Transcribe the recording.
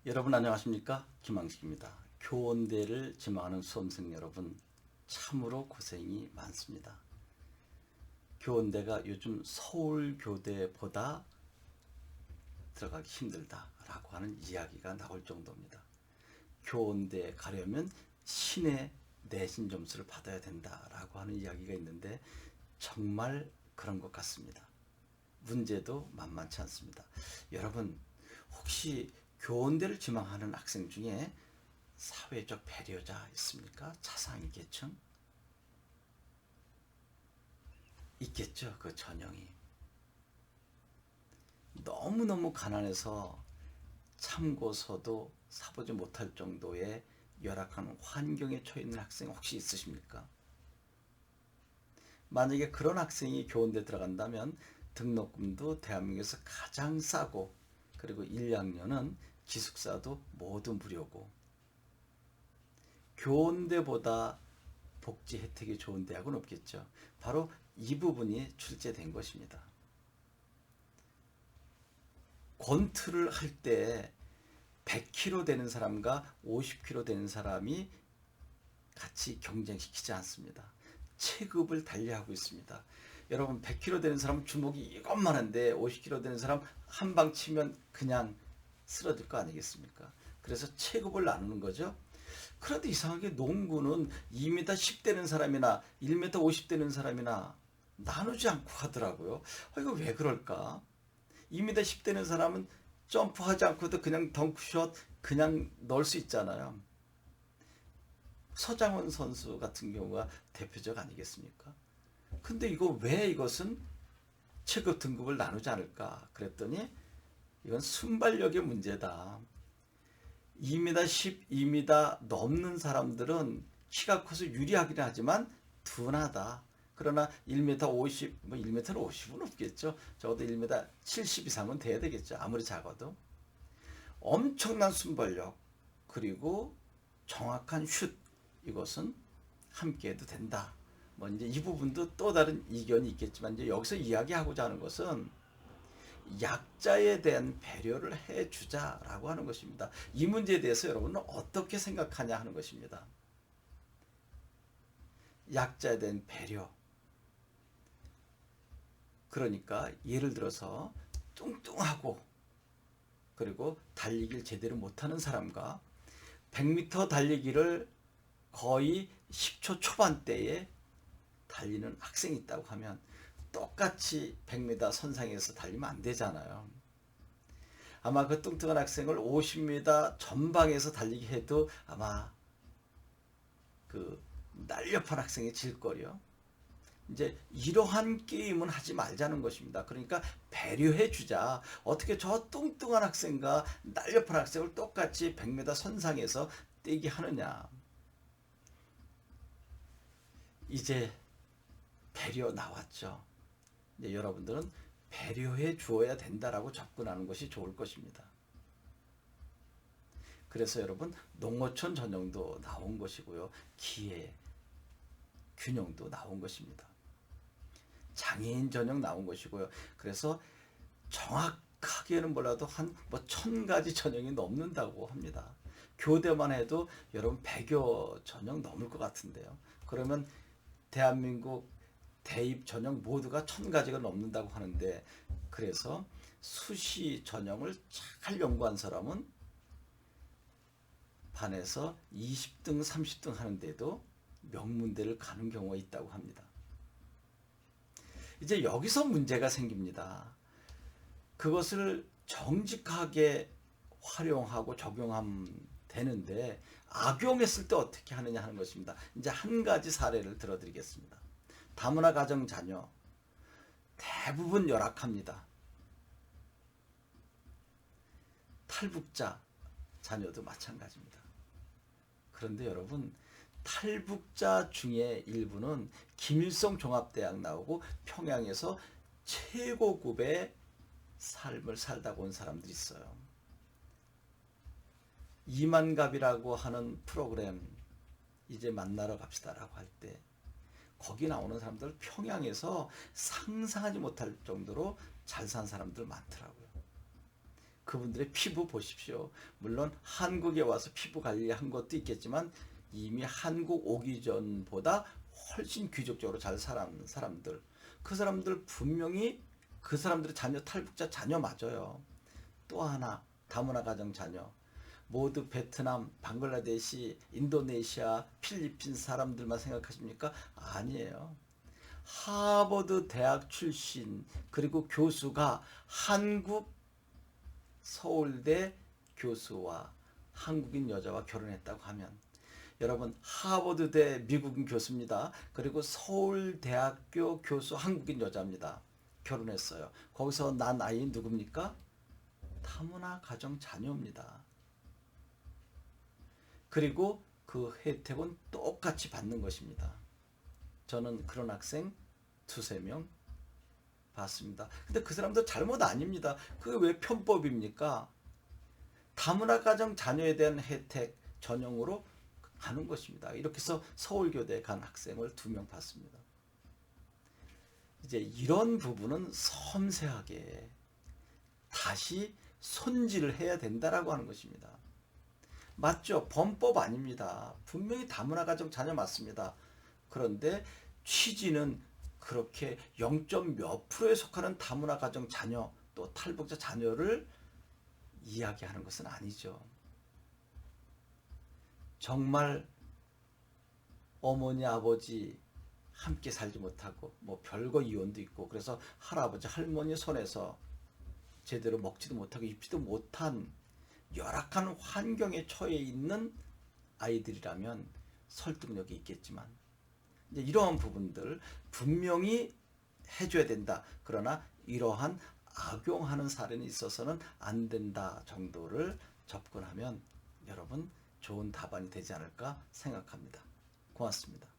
여러분 안녕하십니까? 김항식입니다. 교원대를 지망하는 수험생 여러분 참으로 고생이 많습니다. 교원대가 요즘 서울교대보다 들어가기 힘들다라고 하는 이야기가 나올 정도입니다. 교원대에 가려면 시내 내신 점수를 받아야 된다라고 하는 이야기가 있는데 정말 그런 것 같습니다. 문제도 만만치 않습니다. 여러분 혹시 교원대를 지망하는 학생 중에 사회적 배려자 있습니까? 차상위 계층? 있겠죠. 그 전형이. 너무너무 가난해서 참고서도 사보지 못할 정도의 열악한 환경에 처해 있는 학생 혹시 있으십니까? 만약에 그런 학생이 교원대 들어간다면 등록금도 대한민국에서 가장 싸고 그리고 1, 2학년은 기숙사도 모두 무료고 교원대보다 복지 혜택이 좋은 대학은 없겠죠. 바로 이 부분이 출제된 것입니다. 권투를 할 때 100kg 되는 사람과 50kg 되는 사람이 같이 경쟁시키지 않습니다. 체급을 달리하고 있습니다. 여러분 100kg 되는 사람은 주먹이 이것만한데 50kg 되는 사람 한 방 치면 그냥 쓰러질 거 아니겠습니까? 그래서 체급을 나누는 거죠. 그런데 이상하게 농구는 2m 10 되는 사람이나 1m 50 되는 사람이나 나누지 않고 하더라고요. 이거 왜 그럴까? 2m 10 되는 사람은 점프하지 않고도 그냥 덩크슛 그냥 넣을 수 있잖아요. 서장훈 선수 같은 경우가 대표적 아니겠습니까? 근데 이것은 체급 등급을 나누지 않을까 그랬더니 이건 순발력의 문제다. 2m 10, 2m 넘는 사람들은 키가 커서 유리하긴 하지만 둔하다. 그러나 1m 50, 1m 50은 없겠죠. 적어도 1m 70 이상은 돼야 되겠죠. 아무리 작아도. 엄청난 순발력 그리고 정확한 슛 이것은 함께 해도 된다. 이제 이 부분도 또 다른 이견이 있겠지만 이제 여기서 이야기하고자 하는 것은 약자에 대한 배려를 해주자라고 하는 것입니다. 이 문제에 대해서 여러분은 어떻게 생각하냐 하는 것입니다. 약자에 대한 배려. 그러니까 예를 들어서 뚱뚱하고 그리고 달리기를 제대로 못하는 사람과 100m 달리기를 거의 10초 초반대에 달리는 학생이 있다고 하면 똑같이 100m 선상에서 달리면 안 되잖아요. 아마 그 뚱뚱한 학생을 50m 전방에서 달리게 해도 아마 그 날렵한 학생이 질 거요. 이제 이러한 게임은 하지 말자는 것입니다. 그러니까 배려해 주자. 어떻게 저 뚱뚱한 학생과 날렵한 학생을 똑같이 100m 선상에서 뛰게 하느냐. 이제 배려 나왔죠. 이제 여러분들은 배려해 주어야 된다라고 접근하는 것이 좋을 것입니다. 그래서 여러분 농어촌 전형도 나온 것이고요. 기회, 균형도 나온 것입니다. 장애인 전형 나온 것이고요. 그래서 정확하게는 몰라도 한 1000가지 전형이 넘는다고 합니다. 교대만 해도 여러분 100여 전형 넘을 것 같은데요. 그러면 대한민국 대입 전형 모두가 1000가지가 넘는다고 하는데 그래서 수시 전형을 잘 연구한 사람은 반에서 20등, 30등 하는데도 명문대를 가는 경우가 있다고 합니다. 이제 여기서 문제가 생깁니다. 그것을 정직하게 활용하고 적용하면 되는데 악용했을 때 어떻게 하느냐 하는 것입니다. 이제 한 가지 사례를 들어드리겠습니다. 다문화 가정 자녀 대부분 열악합니다. 탈북자 자녀도 마찬가지입니다. 그런데 여러분 탈북자 중에 일부는 김일성 종합대학 나오고 평양에서 최고급의 삶을 살다가 온 사람들이 있어요. 이만갑이라고 하는 프로그램 이제 만나러 갑시다라고 할 때 거기 나오는 사람들 평양에서 상상하지 못할 정도로 잘 산 사람들 많더라고요. 그 그분들의 피부 보십시오. 물론 한국에 와서 피부 관리한 것도 있겠지만 이미 한국 오기 전보다 훨씬 귀족적으로 잘 살아온 사람들, 그 사람들 분명히 그 사람들의 자녀 탈북자 자녀 맞아요. 또 하나 다문화 가정 자녀 모두 베트남, 방글라데시, 인도네시아, 필리핀 사람들만 생각하십니까? 아니에요. 하버드 대학 출신 그리고 교수가 한국 서울대 교수와 한국인 여자와 결혼했다고 하면 여러분 하버드대 미국인 교수입니다. 그리고 서울대학교 교수 한국인 여자입니다. 결혼했어요. 거기서 난 아이 누굽니까? 다문화 가정 자녀입니다. 그리고 그 혜택은 똑같이 받는 것입니다. 저는 그런 학생 두세 명 봤습니다. 근데 그 사람도 잘못 아닙니다. 그게 왜 편법입니까? 다문화 가정 자녀에 대한 혜택 전형으로 가는 것입니다. 이렇게 해서 서울교대에 간 학생을 2명 봤습니다. 이제 이런 부분은 섬세하게 다시 손질을 해야 된다라고 하는 것입니다. 맞죠? 범법 아닙니다. 분명히 다문화 가정 자녀 맞습니다. 그런데 취지는 그렇게 0. 몇 프로에 속하는 다문화 가정 자녀 또 탈북자 자녀를 이야기하는 것은 아니죠. 정말 어머니 아버지 함께 살지 못하고 뭐 별거 이혼도 있고 그래서 할아버지 할머니 손에서 제대로 먹지도 못하고 입지도 못한 열악한 환경에 처해 있는 아이들이라면 설득력이 있겠지만 이제 이러한 부분들 분명히 해줘야 된다. 그러나 이러한 악용하는 사례는 있어서는 안 된다 정도를 접근하면 여러분 좋은 답안이 되지 않을까 생각합니다. 고맙습니다.